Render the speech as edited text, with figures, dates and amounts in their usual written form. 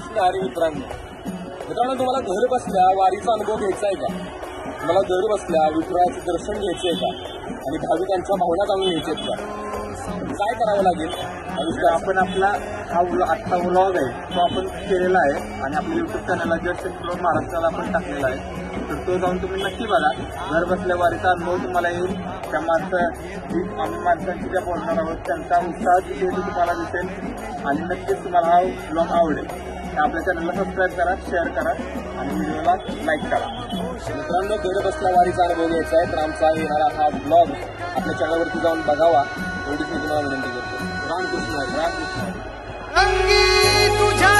रामकृष्ण हरी मित्रांनो. तुम्हाला घर बसल्या वारीचा अनुभव घ्यायचा आहे का? तुम्हाला घर बसल्या विठुरायाचं दर्शन घ्यायचं आहे का? आणि भाविकांच्या भावना जाणून घ्यायच्या आहेत का? काय करावं लागेल? आपण आपला आजचा व्लॉग आहे तो आपण केलेला आहे आणि आपल्या युट्यूब चॅनलला जस्ट एक्सप्लोर महाराष्ट्राला आपण टाकलेला आहे. तर तो जाऊन तुम्ही नक्की बघा. घर बसल्या वारीचा अनुभव तुम्हाला येईल. त्या माणसांची ज्या बोलणार आहोत त्यांचा उत्साह तिथे तुम्हाला दिसेल आणि नक्कीच तुम्हाला हा व्लॉग आवडेल. आपल्या चॅनलला सबस्क्राईब करा, शेअर करा आणि व्हिडिओला लाईक करा. मित्रांनो, घर बसल्या वारीचा अनुभव घ्यायचा आहे तर आमचा येणारा हा ब्लॉग आपल्या चॅनलवरती जाऊन बघावा एवढीच मी तुम्हाला विनंती करतो. रामकृष्ण हरी. तुझ्या